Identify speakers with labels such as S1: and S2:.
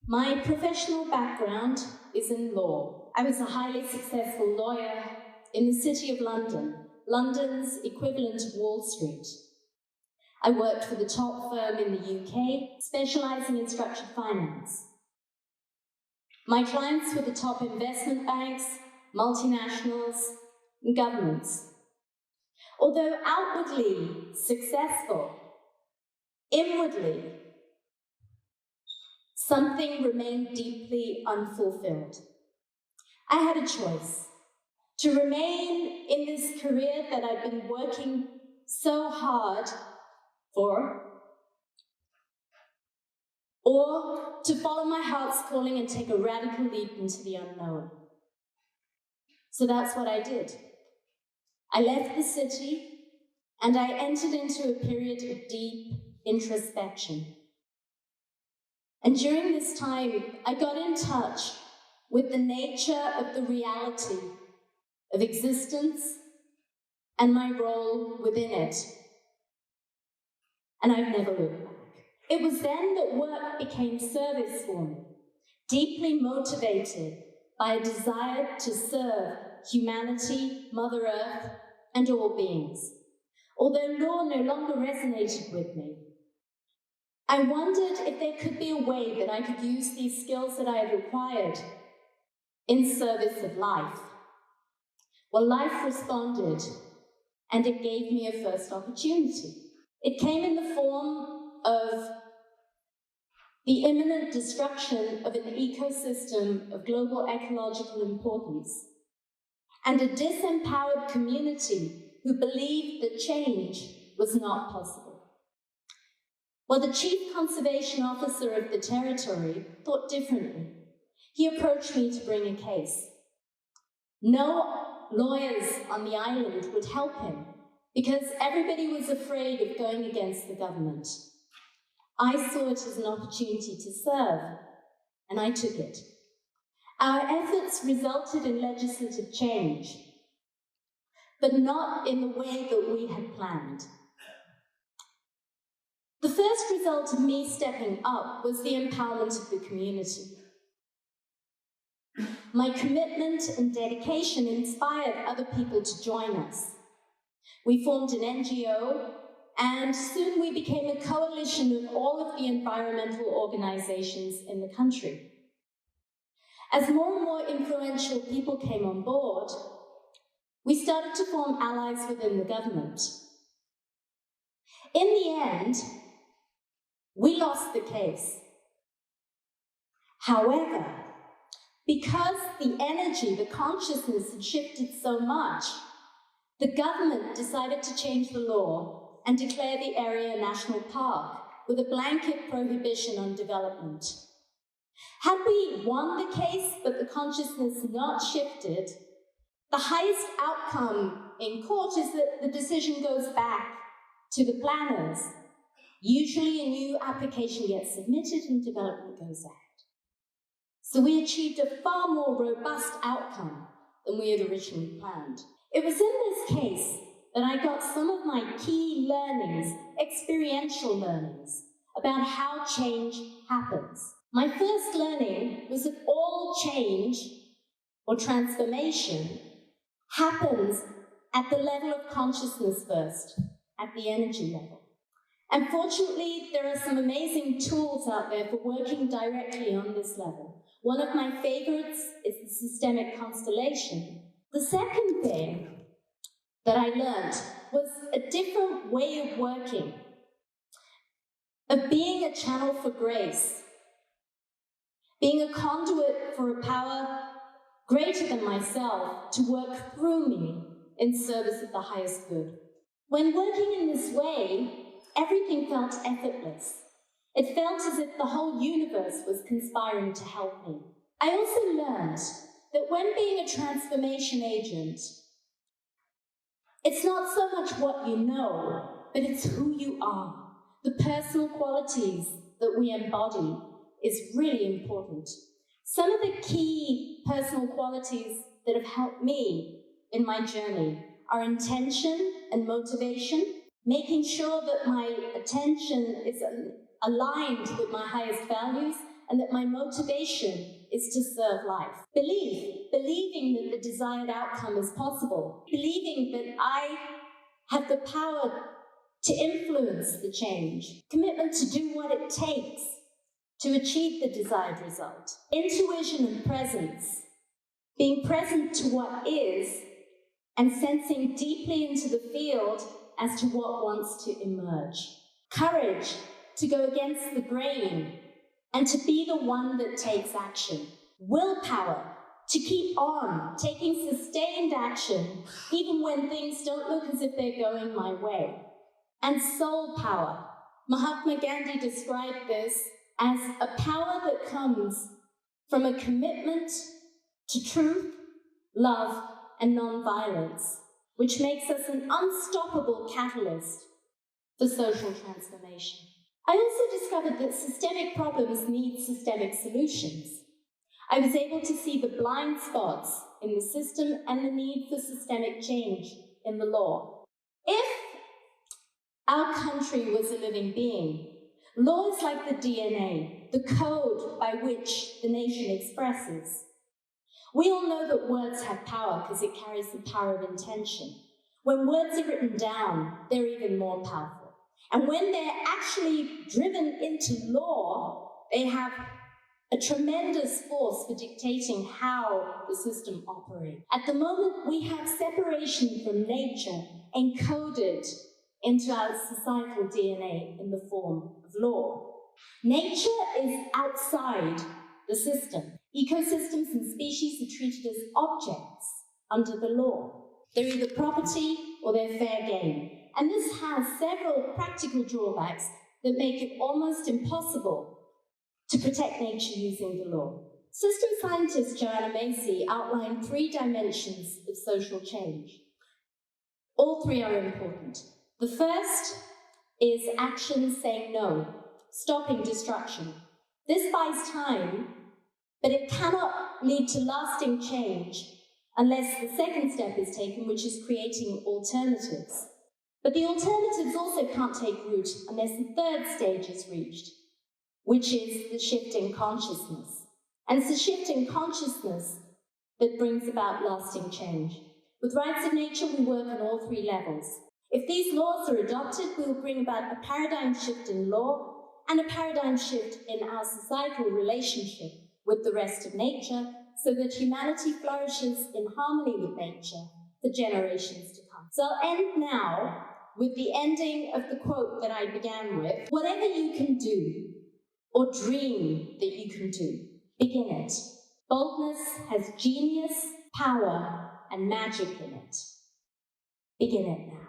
S1: My professional background is in law. I was a highly successful lawyer in the City of London, London's equivalent of Wall Street. I worked for the top firm in the UK, specializing in structured finance. My clients were the top investment banks, multinationals, and governments. Although outwardly successful, inwardly, something remained deeply unfulfilled. I had a choice: to remain in this career that I'd been working so hard for, or to follow my heart's calling and take a radical leap into the unknown. So that's what I did. I left the city and I entered into a period of deep introspection. And during this time, I got in touch with the nature of the reality of existence and my role within it. And I've never looked back. It was then that work became service for me, deeply motivated by a desire to serve humanity, Mother Earth, and all beings. Although law no longer resonated with me, I wondered if there could be a way that I could use these skills that I had acquired in service of life. Well, life responded, and it gave me a first opportunity. It came in the form of the imminent destruction of an ecosystem of global ecological importance, and a disempowered community who believed that change was not possible. Well, the chief conservation officer of the territory thought differently. He approached me to bring a case. No lawyers on the island would help him because everybody was afraid of going against the government. I saw it as an opportunity to serve, and I took it. Our efforts resulted in legislative change, but not in the way that we had planned. The first result of me stepping up was the empowerment of the community. My commitment and dedication inspired other people to join us. We formed an NGO, and soon we became a coalition of all of the environmental organizations in the country. As more and more influential people came on board, we started to form allies within the government. In the end, we lost the case. However, because the energy, the consciousness had shifted so much, the government decided to change the law and declare the area a national park with a blanket prohibition on development. Had we won the case but the consciousness not shifted, the highest outcome in court is that the decision goes back to the planners. Usually a new application gets submitted and development goes ahead. So we achieved a far more robust outcome than we had originally planned. It was in this case that I got some of my key learnings, experiential learnings, about how change happens. My first learning was that all change or transformation happens at the level of consciousness first, at the energy level. And fortunately, there are some amazing tools out there for working directly on this level. One of my favorites is the systemic constellation. The second thing that I learned was a different way of working, of being a channel for grace, being a conduit for a power greater than myself to work through me in service of the highest good. When working in this way, everything felt effortless. It felt as if the whole universe was conspiring to help me. I also learned that when being a transformation agent, it's not so much what you know, but it's who you are. The personal qualities that we embody is really important. Some of the key personal qualities that have helped me in my journey are intention and motivation, making sure that my attention is aligned with my highest values, and that my motivation is to serve life. Believing that the desired outcome is possible. Believing that I have the power to influence the change. Commitment to do what it takes to achieve the desired result. Intuition and presence. Being present to what is and sensing deeply into the field as to what wants to emerge. Courage to go against the grain and to be the one that takes action. Willpower to keep on taking sustained action even when things don't look as if they're going my way. And soul power. Mahatma Gandhi described this as a power that comes from a commitment to truth, love, and non-violence, which makes us an unstoppable catalyst for social transformation. I also discovered that systemic problems need systemic solutions. I was able to see the blind spots in the system and the need for systemic change in the law. If our country was a living being, law is like the DNA, the code by which the nation expresses. We all know that words have power because it carries the power of intention. When words are written down, they're even more powerful. And when they're actually driven into law, they have a tremendous force for dictating how the system operates. At the moment, we have separation from nature encoded into our societal DNA in the form of law. Nature is outside the system. Ecosystems and species are treated as objects under the law. They're either property or they're fair game. And this has several practical drawbacks that make it almost impossible to protect nature using the law. System scientist Joanna Macy outlined 3 dimensions of social change. All 3 are important. The first is action saying no, stopping destruction. This buys time, but it cannot lead to lasting change unless the second step is taken, which is creating alternatives. But the alternatives also can't take root unless the third stage is reached, which is the shift in consciousness. And it's the shift in consciousness that brings about lasting change. With Rights of Nature, we work on all 3 levels. If these laws are adopted, we will bring about a paradigm shift in law and a paradigm shift in our societal relationship with the rest of nature so that humanity flourishes in harmony with nature for generations to come. So I'll end now with the ending of the quote that I began with. Whatever you can do or dream that you can do, begin it. Boldness has genius, power, and magic in it. Begin it now.